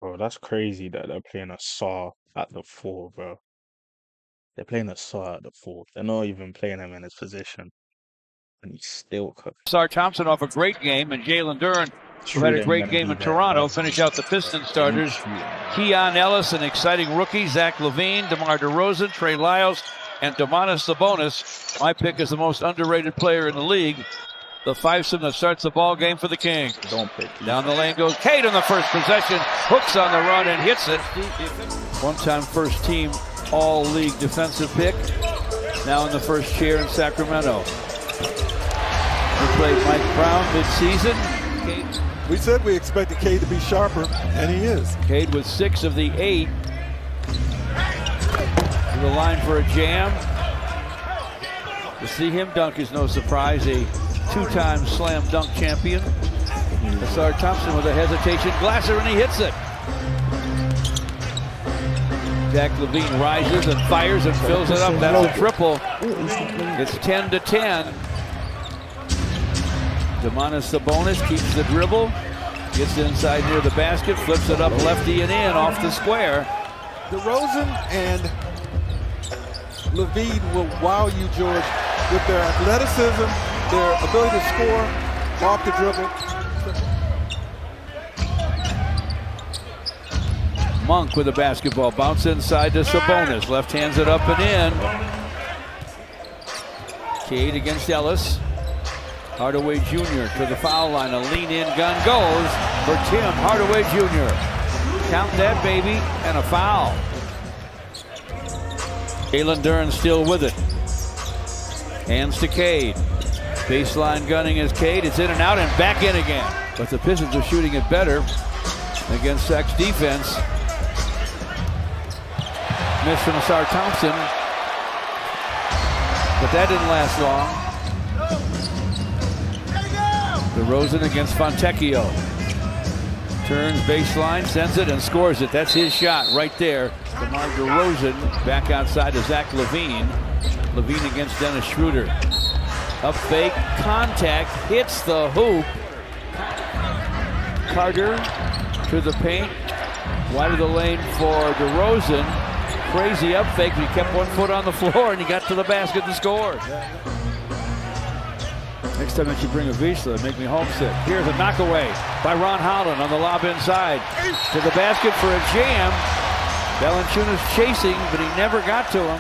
Bro, that's crazy that they're playing a Saw at the 4, bro. They're playing a Saw at the 4. They're not even playing him in his position. And he's still cooking. Sar Thompson off a great game, and Jalen Duren, who had a great game in Toronto, finish out the Pistons starters. Keon Ellis, an exciting rookie, Zach LaVine, DeMar DeRozan, Trey Lyles, and Domantas Sabonis. My pick is the most underrated player in the league. The fivesome that starts the ball game for the Kings. Don't pick. Down the lane goes CADE on the first possession. Hooks on the run and hits it. One-time first team all-league defensive pick. Now in the first chair in Sacramento. We played Mike Brown mid-season. We said we expected CADE to be sharper, and he is. CADE with 6 of the 8. To the line for a jam. To see him dunk is no surprise. A two-time slam dunk champion. Sar Thompson with a hesitation. Glasser, and he hits it. Zach LaVine rises and fires and fills it up. That's a triple. It's 10-10. Domantas Sabonis keeps the dribble. Gets inside near the basket. Flips it up lefty and in off the square. DeRozan and LaVine will wow you, George, with their athleticism, their ability to score off the dribble. Monk with a basketball. Bounce inside to Sabonis. Left hands it up and in. CADE against Ellis. Hardaway Jr. to the foul line. A lean-in gun goes for Tim Hardaway Jr. Count that, baby, and a foul. Jalen Duren still with it. Hands to CADE. Baseline gunning is CADE. It's in and out and back in again. But the Pistons are shooting it better against Sac's defense. Miss from Sar Thompson. But that didn't last long. DeRozan against Fontecchio. Turns baseline, sends it, and scores it. That's his shot right there. DeMar DeRozan back outside to Zach LaVine. LaVine against Dennis Schroeder. Up fake, contact, hits the hoop. Carter to the paint. Wide of the lane for DeRozan. Crazy up fake, but he kept one foot on the floor and he got to the basket to score. Next time I should bring a Vizsla, make me homesick. Here's a knockaway by Ron Holland on the lob inside. To the basket for a jam. Valanciunas chasing, but he never got to him.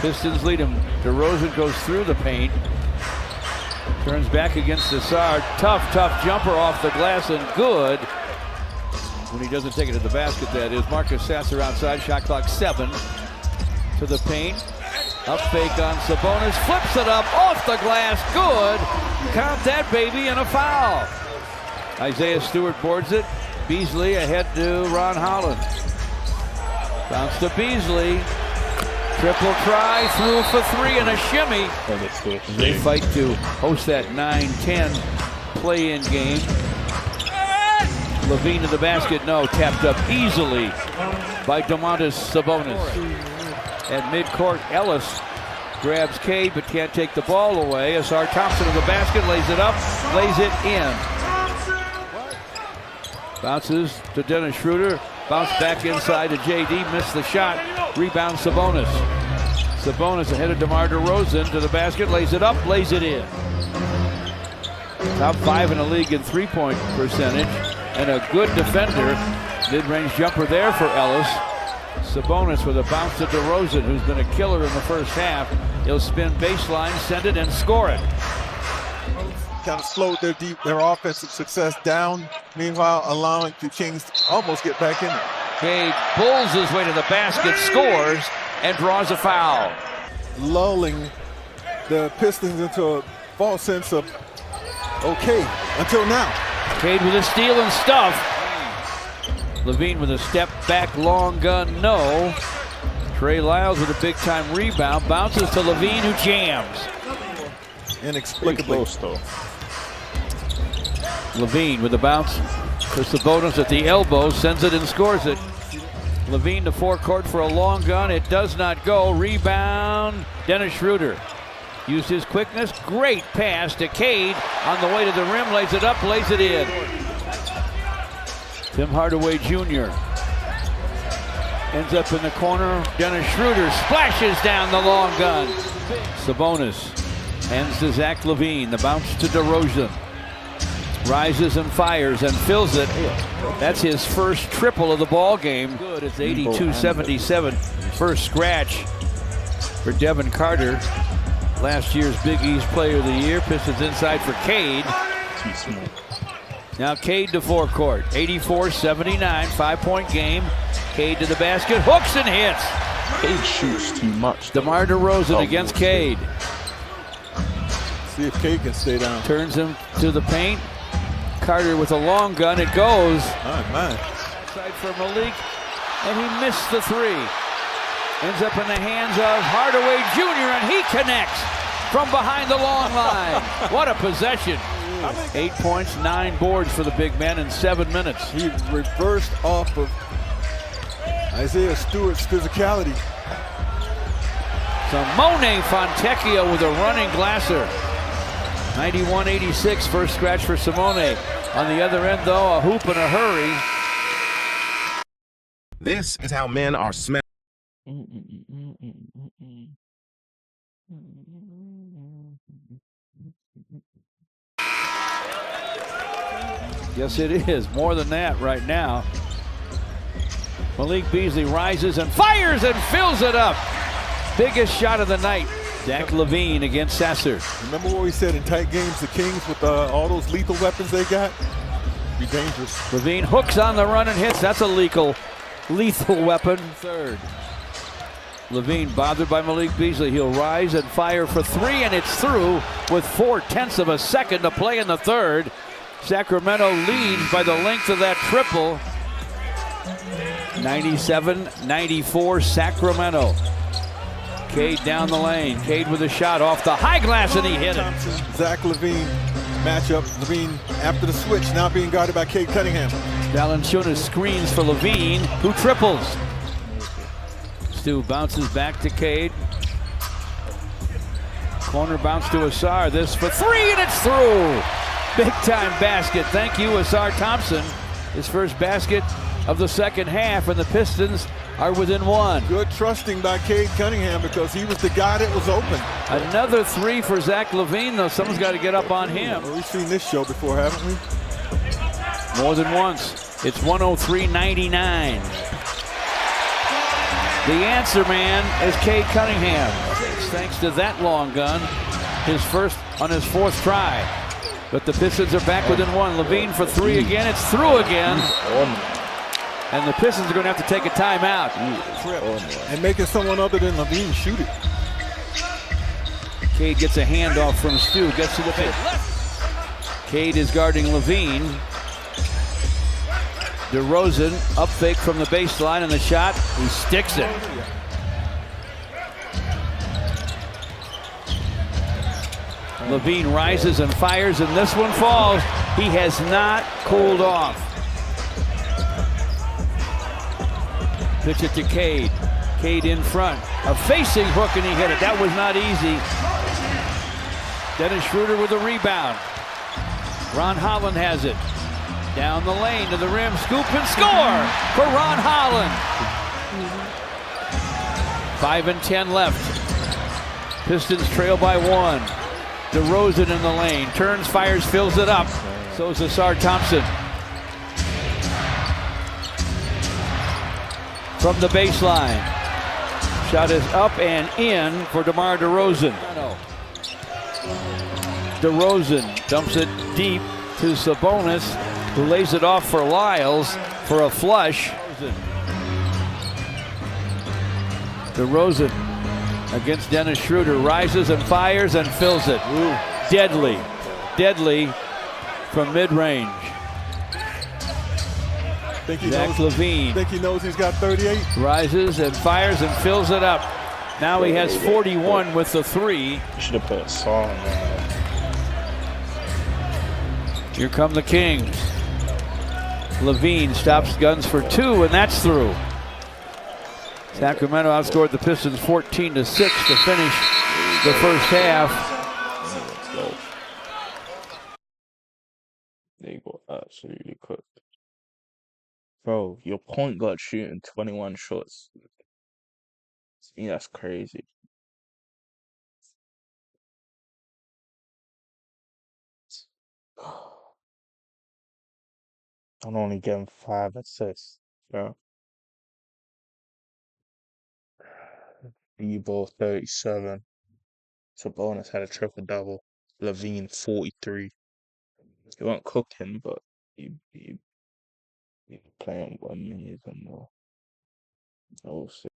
Pistons lead him. DeRozan goes through the paint. Turns back against Sar. Tough jumper off the glass and good. When he doesn't take it to the basket, that is. Marcus Sasser outside, shot clock 7. To the paint. Up fake on Sabonis, flips it up off the glass, good. Count that, baby, and a foul. Isaiah Stewart boards it. Beasley ahead to Ron Holland. Bounce to Beasley. Triple try, through for 3 and a shimmy. They fight to host that 9-10 play-in game. LaVine to the basket, no, tapped up easily by Domantas Sabonis. At midcourt, Ellis grabs CADE but can't take the ball away. Sar Thompson to the basket, lays it up, lays it in. Bounces to Dennis Schroeder, bounce back inside to JD, missed the shot, rebound Sabonis. Sabonis ahead of DeMar DeRozan to the basket, lays it up, lays it in. Top 5 in the league in three-point percentage, and a good defender. Mid-range jumper there for Ellis. Sabonis with a bounce to DeRozan, who's been a killer in the first half. He'll spin baseline, send it, and score it. Kind of slowed their offensive success down, meanwhile allowing the Kings to almost get back in it. CADE pulls his way to the basket, scores, and draws a foul. Lulling the Pistons into a false sense of okay until now. CADE with a steal and stuff. LaVine with a step back long gun, no. Trey Lyles with a big time rebound, bounces to LaVine who jams. Inexplicably. Close, though. LaVine with a bounce to Sabonis at the elbow, sends it and scores it. LaVine to forecourt for a long gun, it does not go. Rebound, Dennis Schroeder. Used his quickness, great pass to CADE on the way to the rim, lays it up, lays it in. Tim Hardaway Jr. ends up in the corner. Dennis Schroeder splashes down the long gun. Sabonis hands to Zach LaVine. The bounce to DeRozan. Rises and fires and fills it. That's his first triple of the ball game. Good. It's 82-77. First scratch for Devin Carter. Last year's Big East Player of the Year. Pistons inside for CADE. Now CADE to forecourt. 84-79. 5-point game. CADE to the basket. Hooks and hits. CADE shoots too much. DeMar DeRozan against CADE. See if CADE can stay down. Turns him to the paint. Carter with a long gun. It goes. Side for Malik. And he missed the three. Ends up in the hands of Hardaway Jr. and he connects from behind the long line. What a possession. 8 points, 9 boards for the big man in 7 minutes. He reversed off of Isaiah Stewart's physicality. Simone Fontecchio with a running glasser. 91-86, first scratch for Simone. On the other end, though, a hoop in a hurry. This is how men are smashed. Yes, it is. More than that right now. Malik Beasley rises and fires and fills it up. Biggest shot of the night. Zach LaVine against Sasser. Remember what we said in tight games, the Kings with all those lethal weapons they got? Be dangerous. LaVine hooks on the run and hits. That's a lethal weapon. Third. LaVine bothered by Malik Beasley. He'll rise and fire for three, and it's through with 4/10 of a second to play in the third. Sacramento leads by the length of that triple. 97-94 Sacramento. CADE down the lane. CADE with a shot off the high glass, and he hit it. Zach LaVine matchup. LaVine after the switch, now being guarded by Cade Cunningham. Valanciunas screens for LaVine, who triples. Stu bounces back to CADE. Corner bounce to Asar. This for three, and it's through. Big time basket. Thank you, Asar Thompson. His first basket of the second half, and the Pistons are within one. Good trusting by Cade Cunningham because he was the guy that was open. Another three for Zach LaVine, though. Someone's got to get up on him. Well, we've seen this show before, haven't we? More than once. It's 103-99. The answer man is Cade Cunningham. Thanks to that long gun, his first on his fourth try. But the Pistons are back within one. LaVine for three again. It's through again. And the Pistons are going to have to take a timeout. And making someone other than LaVine shoot it. CADE gets a handoff from Stu. Gets to the paint. CADE is guarding LaVine. DeRozan up fake from the baseline, and the shot, he sticks it. LaVine rises and fires, and this one falls. He has not cooled off. Pitch it to CADE. CADE in front. A facing hook, and he hit it. That was not easy. Dennis Schroeder with a rebound. Ron Holland has it. Down the lane to the rim. Scoop and score for Ron Holland. 5 and 10 left. Pistons trail by one. DeRozan in the lane. Turns, fires, fills it up. So is Asar Thompson. From the baseline. Shot is up and in for DeMar DeRozan. DeRozan dumps it deep to Sabonis, who lays it off for Lyles for a flush. DeRozan against Dennis Schroeder, rises and fires and fills it. Ooh. Deadly from mid-range. Zach LaVine. Think he knows he's got 38? Rises and fires and fills it up. Now he has 41 with the three. You should have put a song on there. Here come the Kings. LaVine stops guns for two, and that's through. Sacramento outscored the Pistons 14-6 to finish the first half. Let's go. They got absolutely cooked. Bro, your point guard shooting 21 shots. Yeah, that's crazy. I'm only getting 5 assists, bro. Debo 37. Sabonis had a triple double. Levine 43. He wasn't cooking, but he playing amazing though. Oh,